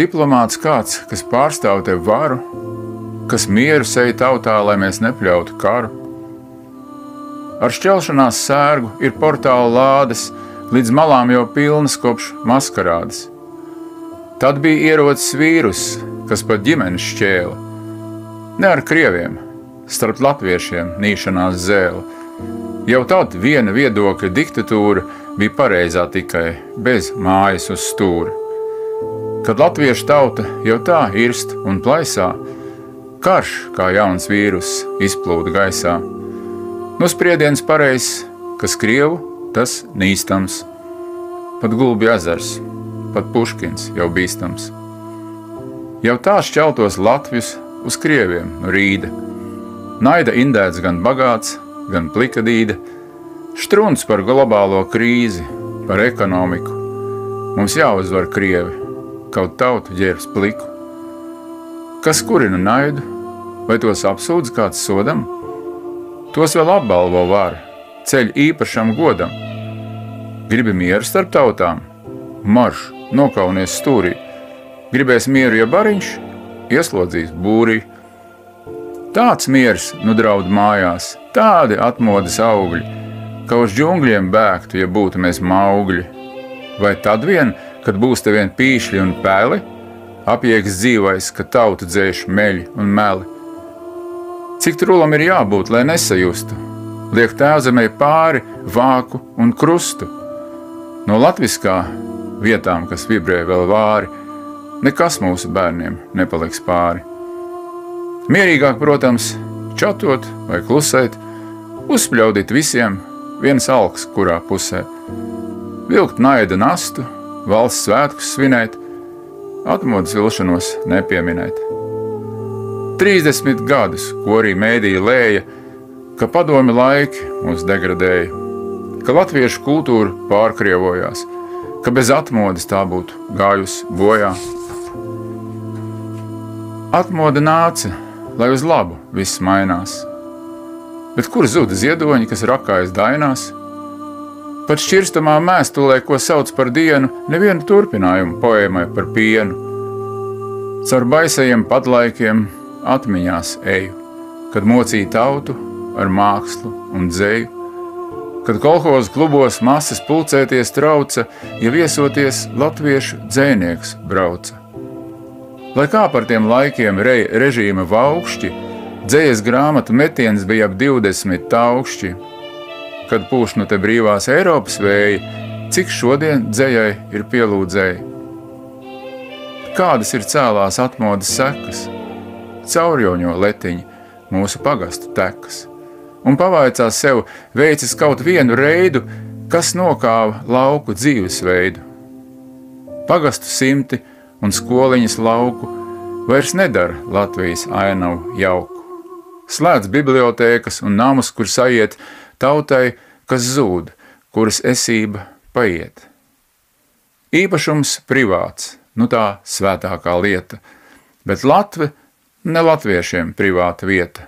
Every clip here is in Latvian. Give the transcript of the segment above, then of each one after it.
diplomāts kāds, kas pārstāv tev varu, kas mieru sej tautā, lai mēs nepļautu karu. Ar šķelšanās sērgu ir portāla lādes, līdz malām jau pilnas kopš maskarādes. Tad bija ierocis vīrus, kas pat ģimenes šķēla. Ne ar krieviem, starp latviešiem nīšanās zēla. Jau tad viena viedokļa diktatūra bija pareizā tikai bez mājas uz stūra. Kad latviešu tauta jau tā irst un plaisā, karš kā jauns vīrus izplūda gaisā. Nu spriediens pareizs, kas krievu, tas nīstams. Pat Gulbju ezers, pat Puškins jau bīstams. Jau tā šķeltos Latvijas uz krieviem no rīda. Naida indēts gan bagāts, gan plikadīda, štruns par globālo krīzi, par ekonomiku. Mums jāuzvar krievi, kaut tautu ģērbs pliku. Kas kurina naidu, vai tos apsūdz kāds sodam? Tos vēl apbalvo var, ceļ īpašam godam. Gribi mieru starp tautām? Marš, nokaunies stūrī. Gribēs mieru, ja bariņš, ieslodzīs būrī. Tāds miers nu draud mājās, tādi atmodas augļi, ka uz džungļiem bēgtu, ja būtu mēs maugļi. Vai tad vien, kad būs te vien pīšļi un peli, apieks dzīvais, ka tautu dzēš meļi un meli. Cik trulam ir jābūt, lai nesajustu, liek tēvzemē pāri vāku un krustu. No latviskā vietām, kas vibrē vēl vāri, nekas mūsu bērniem nepaliks pāri. Mierīgāk, protams, čatot vai klusēt, uzspļaudīt visiem viens alks, kurā pusē. Vilkt naida nastu, valsts svētkus svinēt, atmodas vilšanos nepieminēt. 30 gadus, ko arī mēdīja lēja, ka padomi laiki mūs degradēja, ka latviešu kultūra pārkrievojās, ka bez atmodas tā būtu gājusi bojā. Atmoda nāca, lai uz labu viss mainās. Bet kur zuda ziedoņi, kas rakājas dainās? Pat šķirstamā mēstulē, ko sauc par dienu, nevienu turpinājumu poēmai par pienu. Caur baisajiem padlaikiem atmiņās eju, kad mocīja tautu ar mākslu un dzeju, kad kolhozu klubos masas pulcēties trauca, ja viesoties latviešu dzējnieks brauca. Lai kā par tiem laikiem režīma vaukšķi, dzējas grāmatu metiens bija ap 20 taukšķi. Kad pūš nu te brīvās Eiropas vēji, cik šodien dzējai ir pielūdzēji. Kādas ir cēlās atmodas sekas? Caurjoņo letiņi mūsu pagastu tekas. Un pavaicās sev, veicis kaut vienu reidu, kas nokāva lauku dzīvesveidu. Pagastu simti un skoliņas lauku vairs nedara Latvijas ainavu jauku. Slēdz bibliotēkas un namus, kur sajiet tautai, kas zūd, kuras esība paiet. Īpašums privāts, nu tā svētākā lieta, bet Latve ne latviešiem privāta vieta.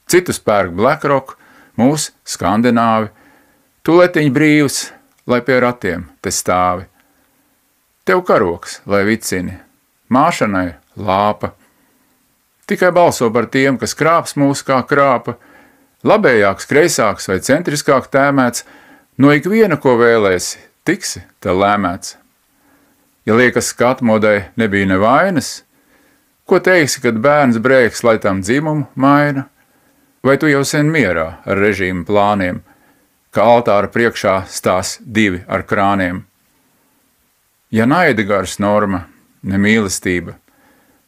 Citus pērk BlackRock, mūs skandināvi, tuletiņ brīvs, lai pie ratiem te stāvi. Tev karoks, lai vicini, māšanai lāpa. Tikai balso par tiem, kas krāps mūs kā krāpa, labējāks, kreisāks vai centriskāk tēmēts, no ikviena, ko vēlēsi, tiksi te lēmēts. Ja liekas, ka atmodai nebija nevainas, ko teiksi, kad bērns brēks, lai tam dzimumu maina? Vai tu jau sen mierā ar režīmu plāniem, ka altāra priekšā stās divi ar krāniem? Ja naida gars norma, ne mīlestība,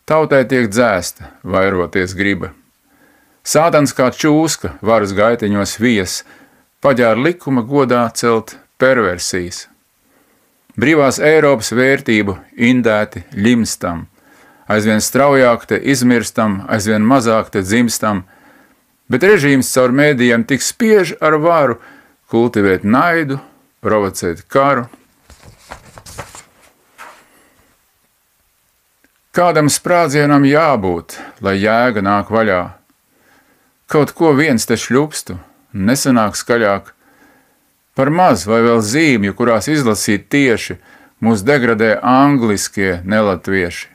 tautai tiek dzēsta, vairoties griba. Sātans kā čūska varas gaiteņos vies, paģēr likuma godā celt perversijas. Brīvās Eiropas vērtību indēti ļimstam, aizvien straujāk te izmirstam, aizvien mazāk te dzimstam, bet režīms caur mēdījiem tik spiež ar varu kultivēt naidu, provocēt karu. Kādam sprādzienam jābūt, lai jēga nāk vaļā. Kaut ko viens te šļupstu, nesanāk skaļāk. Par maz vai vēl zīmju, kurās izlasīt tieši, mūs degradē angliskie nelatvieši.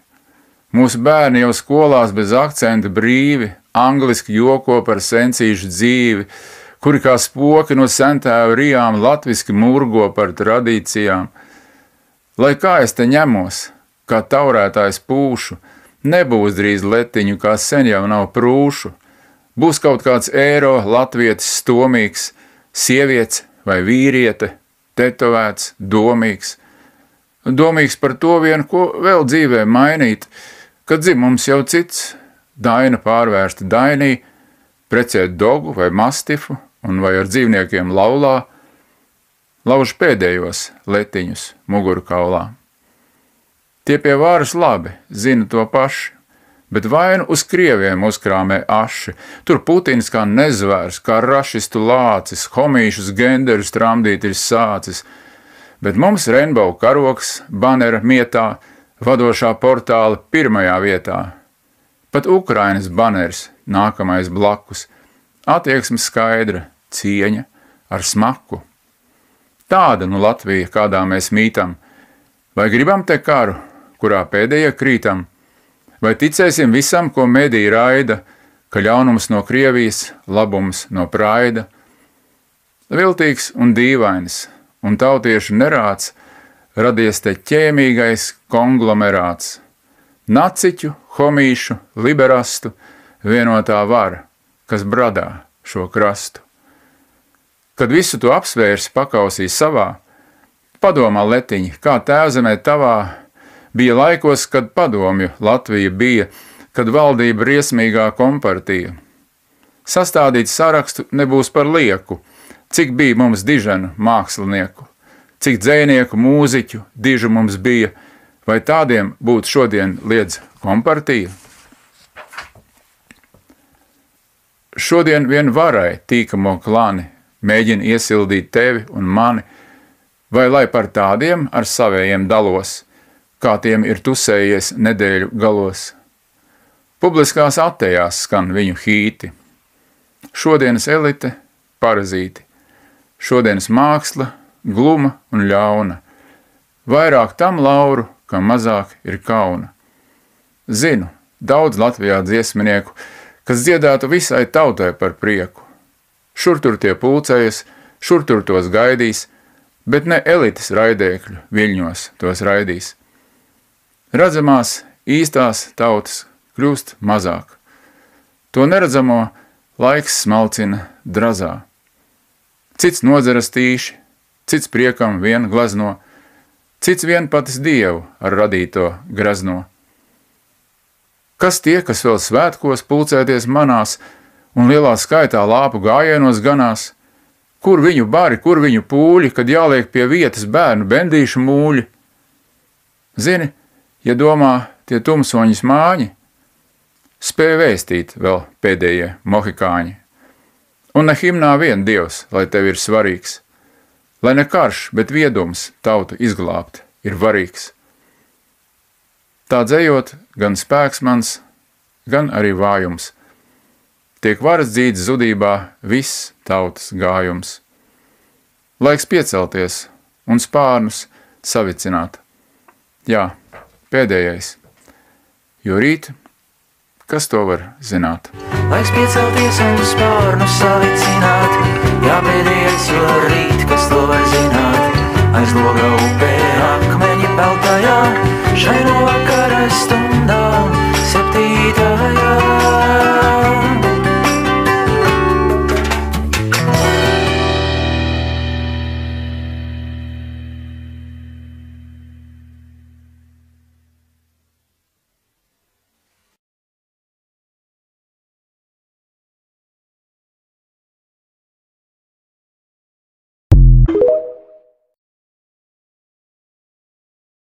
Mūsu bērni jau skolās bez akcenta brīvi, angliski joko par sensīšu dzīvi, kuri kā spoki no sentēva rijām latviski murgo par tradīcijām. Lai kā es te ņemos, kā taurētājs pūšu, nebūs drīz letiņu, kā sen jau nav prūšu. Būs kaut kāds eiro latvietis stomīgs, sievietes vai vīriete, tetovēts, domīgs. Domīgs par to vien, ko vēl dzīvē mainīt, kad dzimums jau cits, daina pārvērsta dainī, precēt dogu vai mastifu un vai ar dzīvniekiem laulā, lauž pēdējos letiņus mugurkaulā. Tie pie varas labi, zina to paši, bet vainu uz krieviem uzkrāmē aši. Tur Putins kā nezvērs, kā rašistu lācis, homīšus genderus tramdīt ir sācis. Bet mums Rainbow karoks, banera mietā, vadošā portāla pirmajā vietā. Pat Ukrainas baneris nākamais blakus. Attieksme skaidra, cieņa ar smaku. Tāda nu Latvija, kādā mēs mītam. Vai gribam te karu, kurā pēdējie krītam? Vai ticēsim visam, ko mediji raida, ka ļaunums no Krievijas, labums no praida? Viltīgs un dīvainis, un tautiešu nerāds, radies te ķēmīgais konglomerāts. Naciķu, homīšu, liberastu, vienotā vara, kas bradā šo krastu. Kad visu to apsvērs pakausīs savā, padomā letiņi, kā tēvzemē tavā, bija laikos, kad padomju Latvija bija, kad valdība briesmīgā kompartija. Sastādīt sarakstu nebūs par lieku, cik bija mums diženu mākslinieku, cik dzejnieku, mūziķu dižu mums bija, vai tādiem būtu šodien liedz kompartija? Šodien vien varai tīkamo klani mēģina iesildīt tevi un mani, vai lai par tādiem ar savējiem dalos, kā tiem ir tusējies nedēļu galos. Publiskās attējās skan viņu hīti. Šodienas elite – parazīti. Šodienas māksla – gluma un ļauna. Vairāk tam lauru, kam mazāk ir kauna. Zinu, daudz Latvijā dziesminieku, kas dziedātu visai tautai par prieku. Šur tur tie pulcējas, šur tur tos gaidīs, bet ne elites raidēkļu viļņos tos raidīs. Redzamās, īstās tautas kļūst mazāk. To neredzamo laiks smalcina drazā. Cits nodzeras tīši, cits priekam vien glazno, cits vien patis dievu ar radīto grazno. Kas tie, kas vēl svētkos pulcēties manās un lielā skaitā lāpu gājienos ganās? Kur viņu bari, kur viņu pūļi, kad jāliek pie vietas bērnu bendīšu mūļi? Zini, ja domā tie tumsoņas māņi, spēj vēstīt vēl pēdējie mohikāņi. Un ne himnā vien Dievs, lai tev ir svarīgs, lai ne karš, bet viedums tautu izglābt ir varīgs. Tā dzejot, gan spēks mans, gan arī vājums. Tiek varas dzīts zudībā viss tautas gājums. Laiks piecelties un spārnus savicināt. Jā, pēdējais. Jo rīt, kas to var zināt? Laiks piecelties un spārnus savicināt. Jā, pēdējais, jo rīt, kas to var zināt? Aiz loga upē akmeņi peltajā, šai no vakara stundā 7.